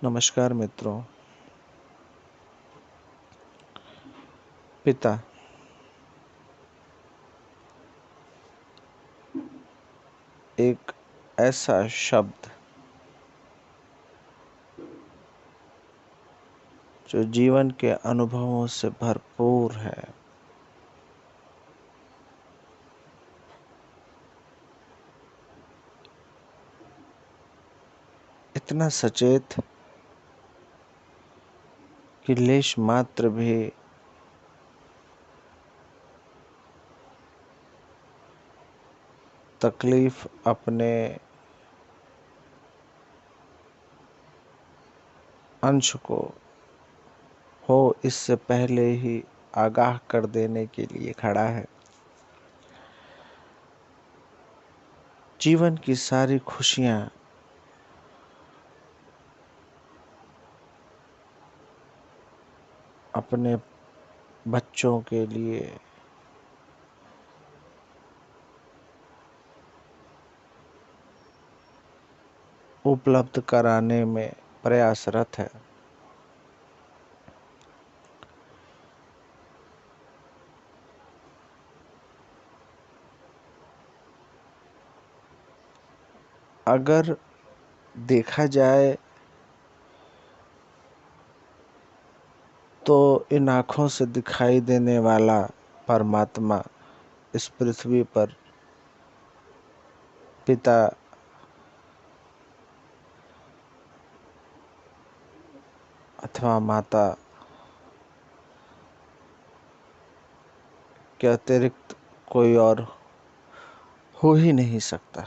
नमस्कार मित्रों। पिता एक ऐसा शब्द जो जीवन के अनुभवों से भरपूर है। इतना सचेत कि लेश मात्र भी तकलीफ अपने अंश को हो इससे पहले ही आगाह कर देने के लिए खड़ा है। जीवन की सारी खुशियां अपने बच्चों के लिए उपलब्ध कराने में प्रयासरत है। अगर देखा जाए तो इन आँखों से दिखाई देने वाला परमात्मा इस पृथ्वी पर पिता अथवा माता के अतिरिक्त कोई और हो ही नहीं सकता।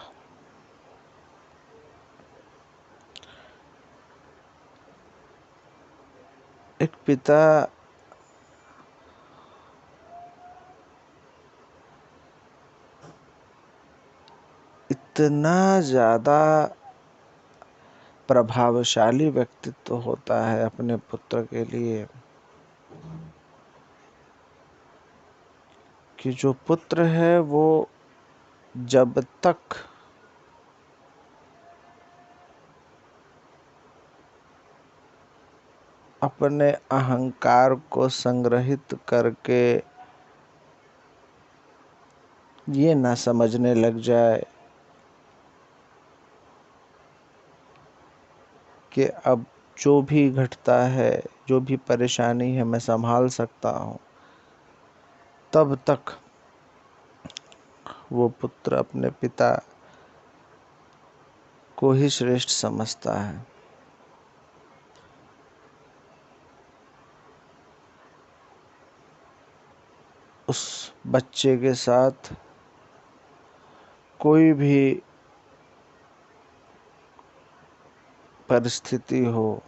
एक पिता इतना ज्यादा प्रभावशाली व्यक्तित्व होता है अपने पुत्र के लिए कि जो पुत्र है वो जब तक अपने अहंकार को संग्रहित करके ये ना समझने लग जाए कि अब जो भी घटता है, जो भी परेशानी है, मैं संभाल सकता हूँ, तब तक वो पुत्र अपने पिता को ही श्रेष्ठ समझता है। उस बच्चे के साथ कोई भी परिस्थिति हो,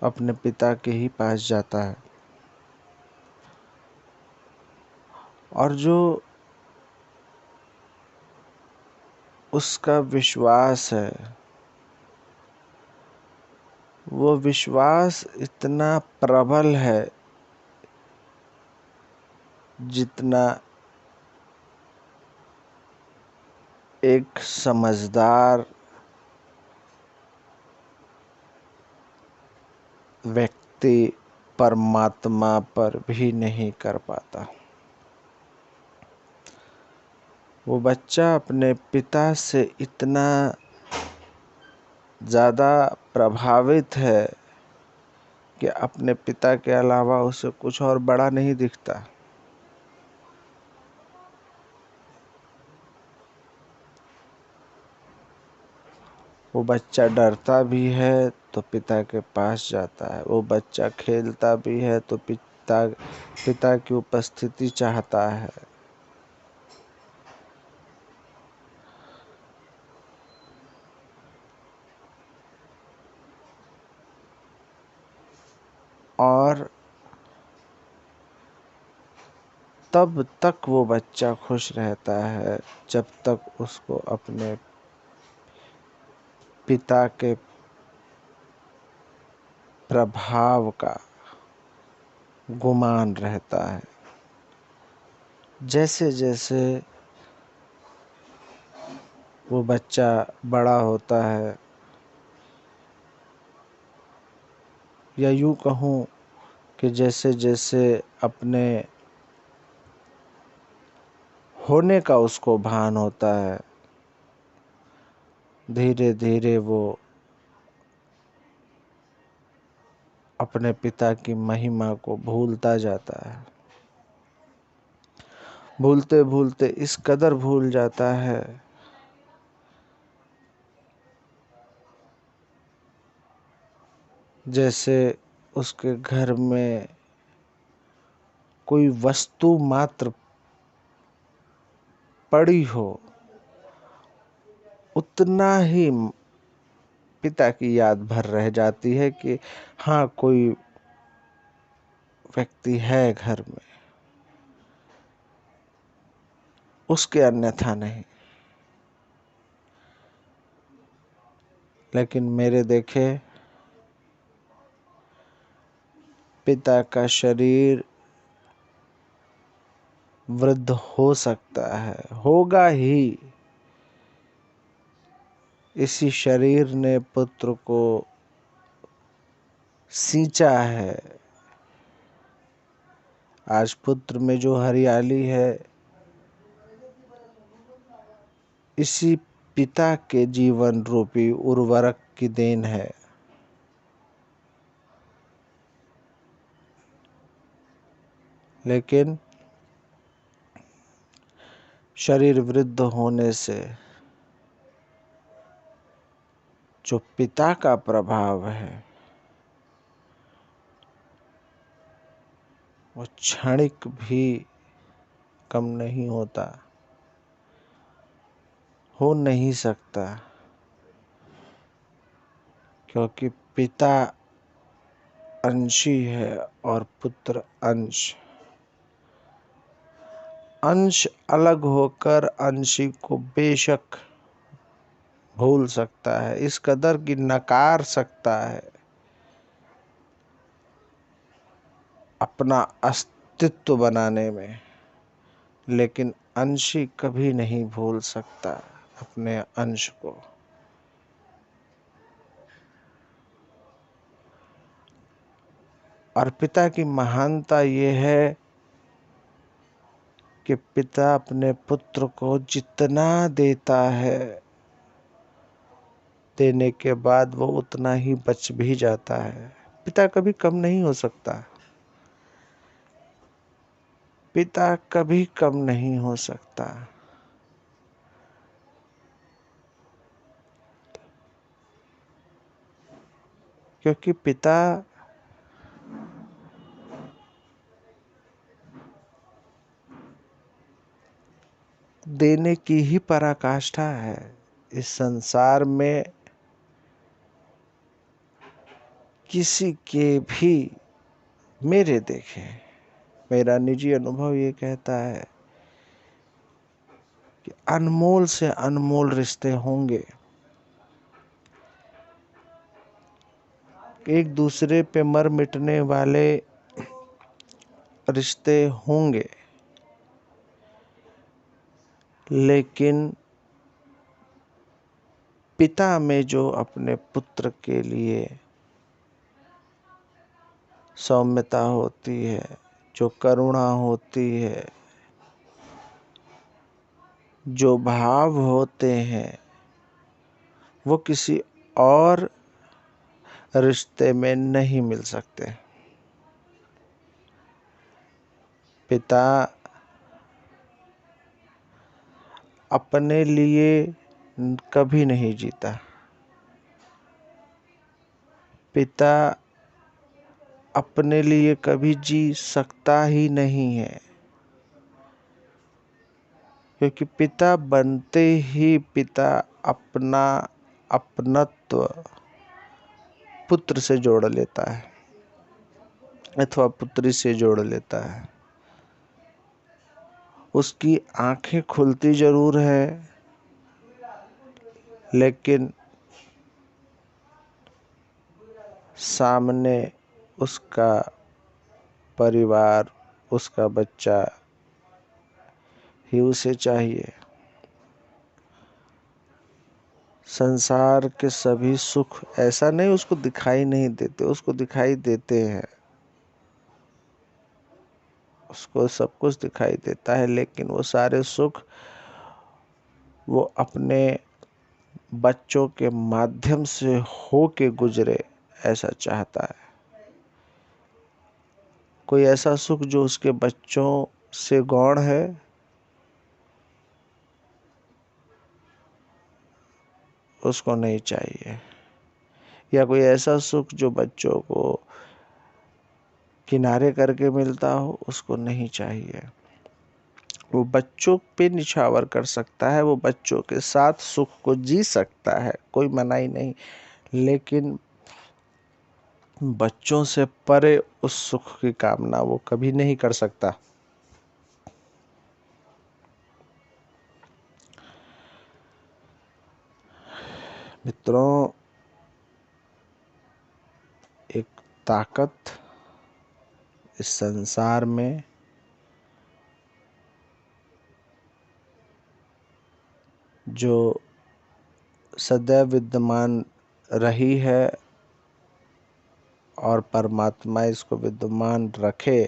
अपने पिता के ही पास जाता है। और जो उसका विश्वास है, वो विश्वास इतना प्रबल है जितना एक समझदार व्यक्ति परमात्मा पर भी नहीं कर पाता। वो बच्चा अपने पिता से इतना ज़्यादा प्रभावित है कि अपने पिता के अलावा उसे कुछ और बड़ा नहीं दिखता। वो बच्चा डरता भी है तो पिता के पास जाता है। वो बच्चा खेलता भी है तो पिता की उपस्थिति चाहता है। और तब तक वो बच्चा खुश रहता है जब तक उसको अपने पिता के प्रभाव का गुमान रहता है। जैसे जैसे वो बच्चा बड़ा होता है, या यूँ कहूँ कि जैसे जैसे अपने होने का उसको भान होता है, धीरे धीरे वो अपने पिता की महिमा को भूलता जाता है। भूलते भूलते इस कदर भूल जाता है जैसे उसके घर में कोई वस्तु मात्र पड़ी हो, उतना ही पिता की याद भर रह जाती है कि हाँ, कोई व्यक्ति है घर में, उसके अन्यथा नहीं। लेकिन मेरे देखे पिता का शरीर वृद्ध हो सकता है, होगा ही। इसी शरीर ने पुत्र को सींचा है। आज पुत्र में जो हरियाली है, इसी पिता के जीवन रूपी उर्वरक की देन है। लेकिन शरीर वृद्ध होने से जो पिता का प्रभाव है, वो क्षणिक भी कम नहीं होता, हो नहीं सकता। क्योंकि पिता अंशी है और पुत्र अंश। अंश अलग होकर अंशी को बेशक भूल सकता है, इस कदर की नकार सकता है, अपना अस्तित्व बनाने में। लेकिन अंशी कभी नहीं भूल सकता अपने अंश को। और पिता की महानता ये है कि पिता अपने पुत्र को जितना देता है, देने के बाद वो उतना ही बच भी जाता है। पिता कभी कम नहीं हो सकता, पिता कभी कम नहीं हो सकता। क्योंकि पिता देने की ही पराकाष्ठा है। इस संसार में किसी के भी, मेरे देखे, मेरा निजी अनुभव ये कहता है कि अनमोल से अनमोल रिश्ते होंगे, एक दूसरे पे मर मिटने वाले रिश्ते होंगे, लेकिन पिता में जो अपने पुत्र के लिए सौम्यता होती है, जो करुणा होती है, जो भाव होते हैं, वो किसी और रिश्ते में नहीं मिल सकते। पिता अपने लिए कभी नहीं जीता, पिता अपने लिए कभी जी सकता ही नहीं है। क्योंकि पिता बनते ही पिता अपना अपनत्व पुत्र से जोड़ लेता है अथवा पुत्री से जोड़ लेता है। उसकी आंखें खुलती जरूर है, लेकिन सामने उसका परिवार, उसका बच्चा ही उसे चाहिए। संसार के सभी सुख ऐसा नहीं उसको दिखाई नहीं देते, उसको दिखाई देते हैं, उसको सब कुछ दिखाई देता है, लेकिन वो सारे सुख वो अपने बच्चों के माध्यम से हो के गुजरे, ऐसा चाहता है। कोई ऐसा सुख जो उसके बच्चों से गौण है, उसको नहीं चाहिए। या कोई ऐसा सुख जो बच्चों को किनारे करके मिलता हो, उसको नहीं चाहिए। वो बच्चों पे निछावर कर सकता है, वो बच्चों के साथ सुख को जी सकता है, कोई मनाही नहीं, लेकिन बच्चों से परे उस सुख की कामना वो कभी नहीं कर सकता। मित्रों, एक ताकत इस संसार में जो सदैव विद्यमान रही है और परमात्मा इसको विद्यमान रखे,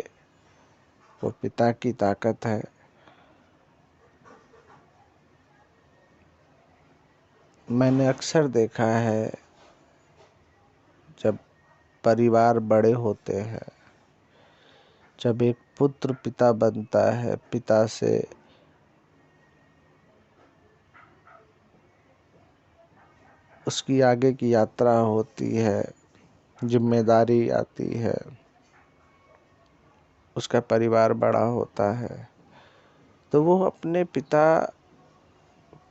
वो पिता की ताकत है। मैंने अक्सर देखा है, जब परिवार बड़े होते हैं, जब एक पुत्र पिता बनता है, पिता से उसकी आगे की यात्रा होती है, जिम्मेदारी आती है, उसका परिवार बड़ा होता है, तो वो अपने पिता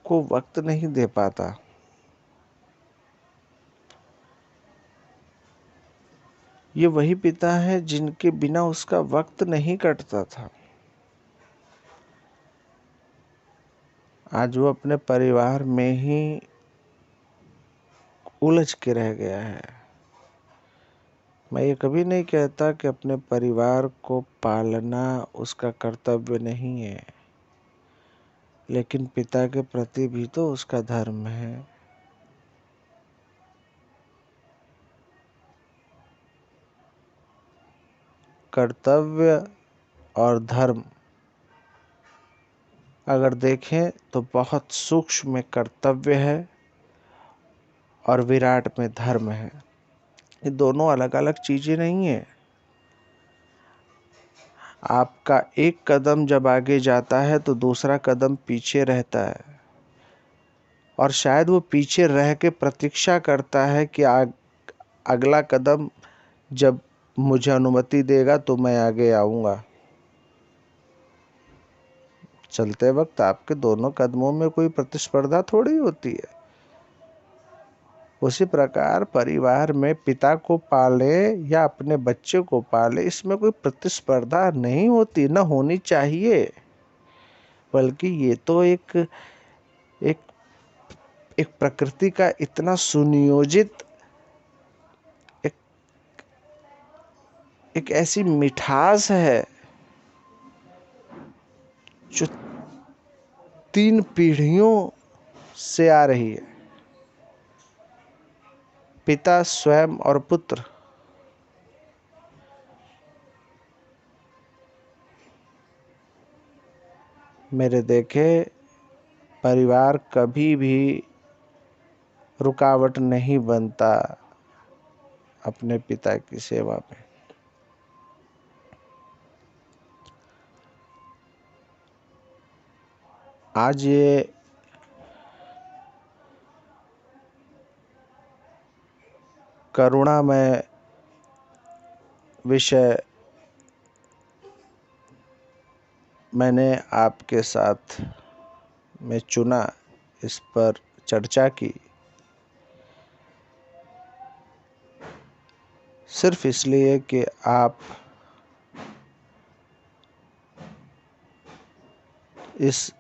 को वक्त नहीं दे पाता। ये वही पिता है जिनके बिना उसका वक्त नहीं कटता था। आज वो अपने परिवार में ही उलझ के रह गया है। मैं ये कभी नहीं कहता कि अपने परिवार को पालना उसका कर्तव्य नहीं है, लेकिन पिता के प्रति भी तो उसका धर्म है। कर्तव्य और धर्म अगर देखें तो बहुत सूक्ष्म में कर्तव्य है और विराट में धर्म है। ये दोनों अलग अलग चीजें नहीं है। आपका एक कदम जब आगे जाता है तो दूसरा कदम पीछे रहता है, और शायद वो पीछे रह के प्रतीक्षा करता है कि अगला कदम जब मुझे अनुमति देगा तो मैं आगे आऊंगा। चलते वक्त आपके दोनों कदमों में कोई प्रतिस्पर्धा थोड़ी होती है। उसी प्रकार परिवार में पिता को पाले या अपने बच्चे को पाले, इसमें कोई प्रतिस्पर्धा नहीं होती, न होनी चाहिए। बल्कि ये तो एक एक एक प्रकृति का इतना सुनियोजित, एक एक ऐसी मिठास है जो 3 पीढ़ियों से आ रही है। पिता, स्वयं और पुत्र। मेरे देखे परिवार कभी भी रुकावट नहीं बनता अपने पिता की सेवा में। आज ये करुणामय विषय मैंने आपके साथ में चुना, इस पर चर्चा की, सिर्फ इसलिए कि आप इस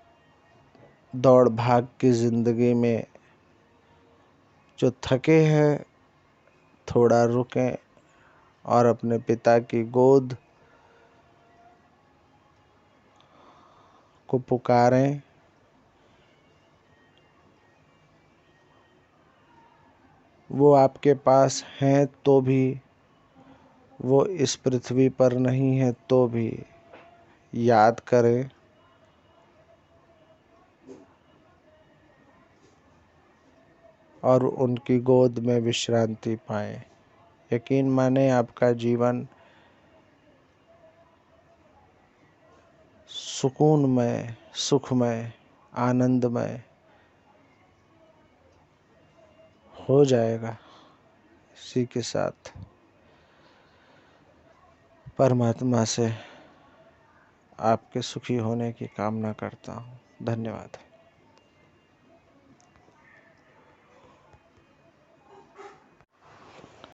दौड़ भाग की जिंदगी में जो थके हैं, थोड़ा रुकें और अपने पिता की गोद को पुकारें। वो आपके पास हैं तो भी, वो इस पृथ्वी पर नहीं है तो भी याद करें और उनकी गोद में विश्रांति पाएं। यकीन माने आपका जीवन सुकूनमय, सुखमय, आनंदमय हो जाएगा। इसी के साथ परमात्मा से आपके सुखी होने की कामना करता हूँ। धन्यवाद।